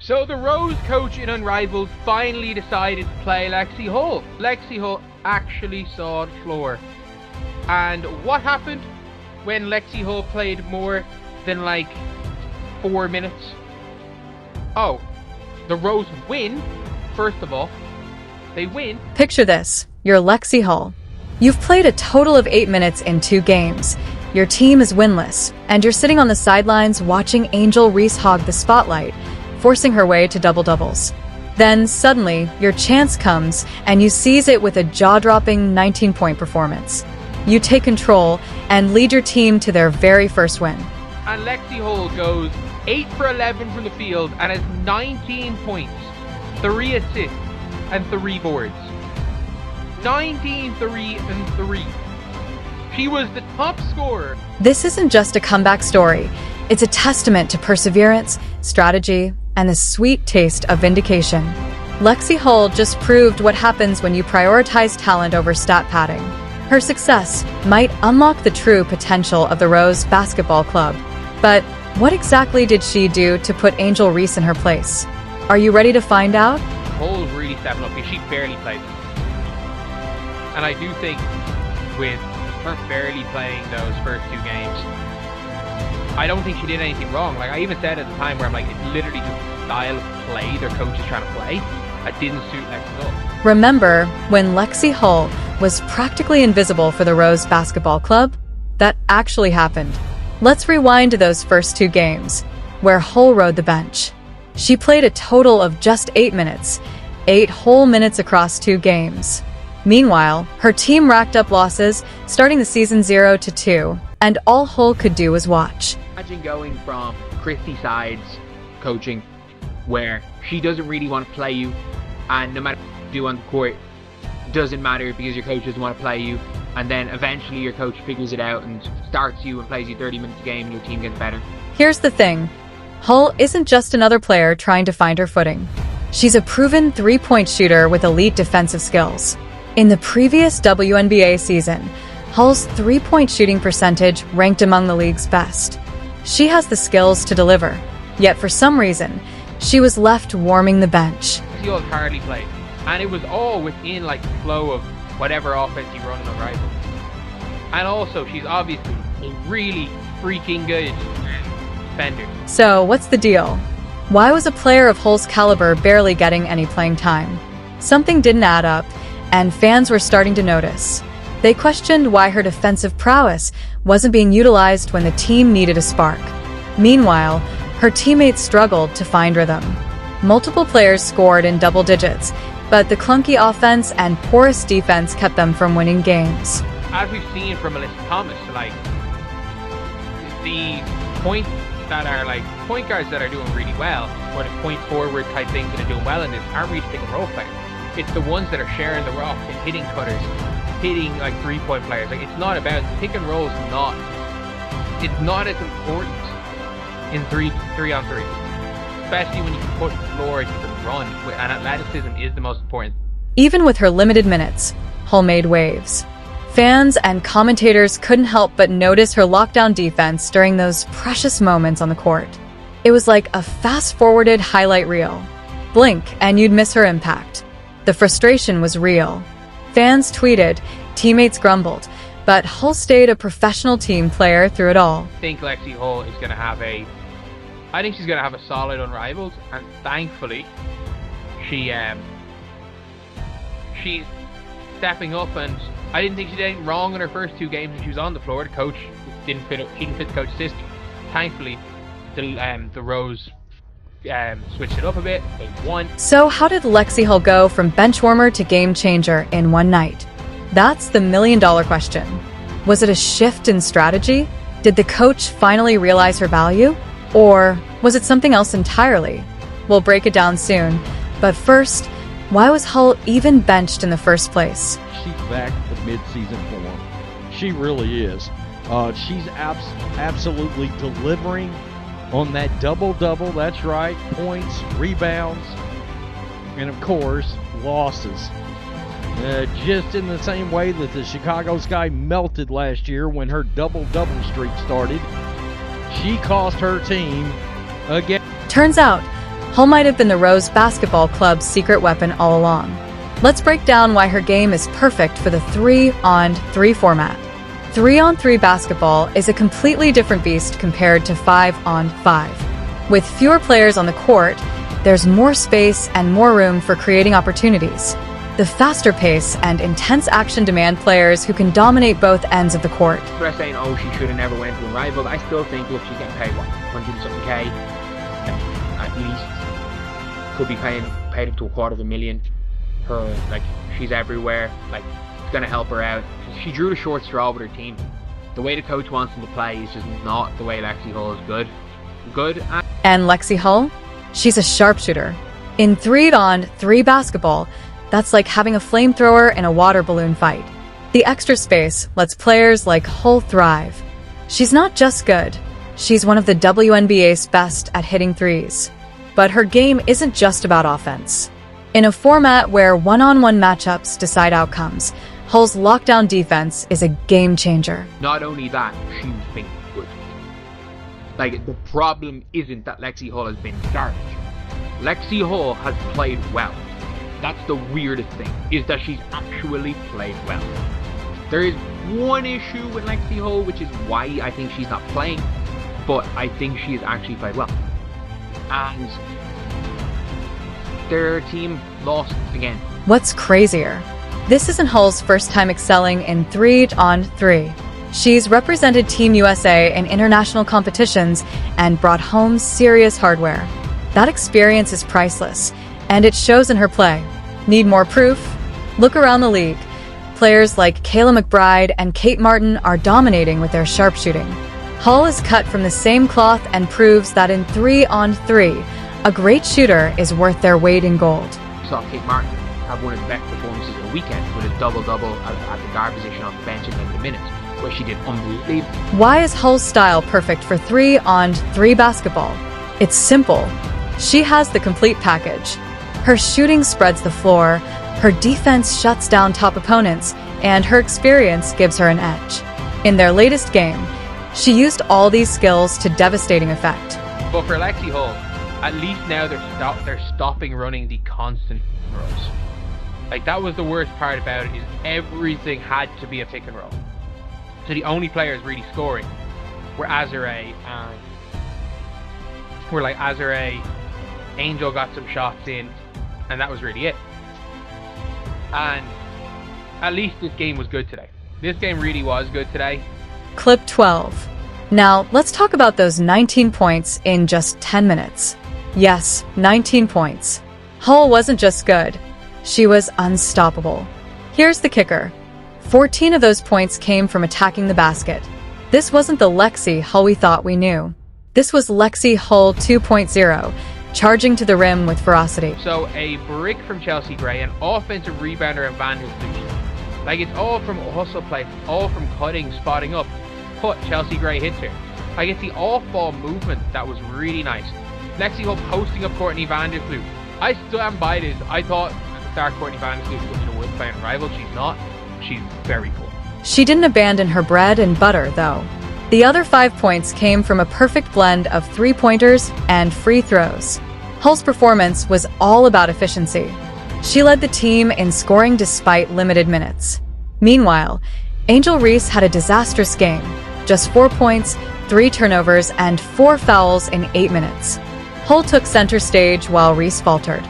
So the Rose coach in Unrivaled finally decided to play Lexie Hull. Lexie Hull actually saw the floor. And what happened when Lexie Hull played more than like 4 minutes? Oh, the Rose win, first of all. They win. Picture this. You're Lexie Hull. You've played a total of 8 minutes in 2 games. Your team is winless, and you're sitting on the sidelines watching Angel Reese hog the spotlight, forcing her way to double-doubles. Then, suddenly, your chance comes, and you seize it with a jaw-dropping 19-point performance. You take control and lead your team to their very first win. And Lexie Hull goes 8 for 11 from the field and has 19 points, 3 assists, and 3 boards. 19, 3, and 3. She was the top scorer. This isn't just a comeback story. It's a testament to perseverance, strategy, and the sweet taste of vindication. Lexie Hull just proved what happens when you prioritize talent over stat padding. Her success might unlock the true potential of the Rose Basketball Club. But what exactly did she do to put Angel Reese in her place? Are you ready to find out? Hull really stepping up because she barely played. And I do think with her barely playing those first 2 games, I don't think she did anything wrong. Like I even said at the time where I'm like, it's literally just the style of play their coach is trying to play. That didn't suit Lexie Hull. Remember when Lexie Hull was practically invisible for the Rose Basketball Club? That actually happened. Let's rewind to those first 2 games, where Hull rode the bench. She played a total of just 8 minutes, 8 whole minutes across 2 games. Meanwhile, her team racked up losses, starting the season 0-2, and all Hull could do was watch. Imagine going from Christy Side's coaching, where she doesn't really want to play you, and no matter what you do on the court, doesn't matter because your coach doesn't want to play you, and then eventually your coach figures it out and starts you and plays you 30 minutes a game and your team gets better. Here's the thing. Hull isn't just another player trying to find her footing. She's a proven 3-point shooter with elite defensive skills. In the previous WNBA season, Hull's 3-point shooting percentage ranked among the league's best. She has the skills to deliver, yet for some reason, she was left warming the bench. She all hardly played, and it was all within like the flow of whatever offense you run in Unrivaled. And also, she's obviously a really freaking good defender. So, what's the deal? Why was a player of Hull's caliber barely getting any playing time? Something didn't add up, and fans were starting to notice. They questioned why her defensive prowess wasn't being utilized when the team needed a spark. Meanwhile, her teammates struggled to find rhythm. Multiple players scored in double digits, but the clunky offense and porous defense kept them from winning games. As we've seen from Melissa Thomas, like the point guards that are doing really well, or the point forward type things that are doing well in this, aren't really pick and roll players. It's the ones that are sharing the rock and hitting cutters, hitting like 3-point players. Like it's not about pick and roll. It's not as important in 3-on-3, especially when you can put the floor and you can run. And athleticism is the most important. Even with her limited minutes, Hull made waves. Fans and commentators couldn't help but notice her lockdown defense during those precious moments on the court. It was like a fast-forwarded highlight reel. Blink and you'd miss her impact. The frustration was real. Fans tweeted, teammates grumbled, but Hull stayed a professional team player through it all. I think Lexie Hull is going to have she's going to have a solid Unrivaled, and thankfully, she's stepping up, and I didn't think she did anything wrong in her first 2 games when she was on the floor. The coach didn't fit the coach's system. Thankfully, the Rose switched it up a bit. They won. So how did Lexie Hull go from bench warmer to game changer in one night? That's the million-dollar question. Was it a shift in strategy? Did the coach finally realize her value? Or was it something else entirely? We'll break it down soon. But first, why was Hull even benched in the first place? She's back to mid-season form. She really is. She's absolutely delivering on that double-double. That's right. Points, rebounds, and of course, losses. Just in the same way that the Chicago Sky melted last year when her double-double streak started, she cost her team again. Turns out, Hull might have been the Rose Basketball Club's secret weapon all along. Let's break down why her game is perfect for the 3-on-3 format. 3-on-3 basketball is a completely different beast compared to 5-on-5. With fewer players on the court, there's more space and more room for creating opportunities. The faster pace and intense action demand players who can dominate both ends of the court. They're saying, oh, she should have never went to Unrivaled. I still think, look, she's getting paid, what, 100-something K? At least. Could be paid up to $250,000. She's everywhere. It's going to help her out. She drew the short straw with her team. The way the coach wants them to play is just not the way Lexie Hull is good. And Lexie Hull? She's a sharpshooter. In 3-on-3 basketball, that's like having a flamethrower in a water balloon fight. The extra space lets players like Hull thrive. She's not just good. She's one of the WNBA's best at hitting threes. But her game isn't just about offense. In a format where one-on-one matchups decide outcomes, Hull's lockdown defense is a game changer. Not only that, she's been good. The problem isn't that Lexie Hull has been garbage. Lexie Hull has played well. That's the weirdest thing, is that she's actually played well. There is one issue with Lexie Hull, which is why I think she's not playing, but I think she has actually played well. And their team lost again. What's crazier? This isn't Hull's first time excelling in 3-on-3. She's represented Team USA in international competitions and brought home serious hardware. That experience is priceless, and it shows in her play. Need more proof? Look around the league. Players like Kayla McBride and Kate Martin are dominating with their sharpshooting. Hull is cut from the same cloth and proves that in 3-on-3, a great shooter is worth their weight in gold. Saw Kate Martin have one of the best performances of the weekend with a double-double at the guard position on the bench in 90 minutes, where she did unbelievably. Why is Hull's style perfect for 3-on-3 basketball? It's simple. She has the complete package. Her shooting spreads the floor, her defense shuts down top opponents, and her experience gives her an edge. In their latest game, she used all these skills to devastating effect. But for Lexie Hull, at least now they're stopping running the constant rolls. That was the worst part about it, is everything had to be a pick and roll. So the only players really scoring were Azare and Angel got some shots in, and that was really it. And at least this game was good today. This game really was good today. Clip 12. Now, let's talk about those 19 points in just 10 minutes. Yes, 19 points. Hull wasn't just good. She was unstoppable. Here's the kicker. 14 of those points came from attacking the basket. This wasn't the Lexie Hull we thought we knew. This was Lexie Hull 2.0, charging to the rim with ferocity. So a brick from Chelsea Gray, an offensive rebounder and Vanderbilt. It's all from hustle play, all from cutting, spotting up. Put Chelsea Gray hits her. It's the off-ball movement that was really nice. Lexie Hull posting up Courtney Vanderbilt. I stand by this. I thought at the start Courtney Vanderbilt was worth playing rival. She's not. She's very cool. She didn't abandon her bread and butter, though. The other 5 points came from a perfect blend of three-pointers and free throws. Hull's performance was all about efficiency. She led the team in scoring despite limited minutes. Meanwhile, Angel Reese had a disastrous game. Just 4 points, 3 turnovers, and 4 fouls in 8 minutes. Hull took center stage while Reese faltered.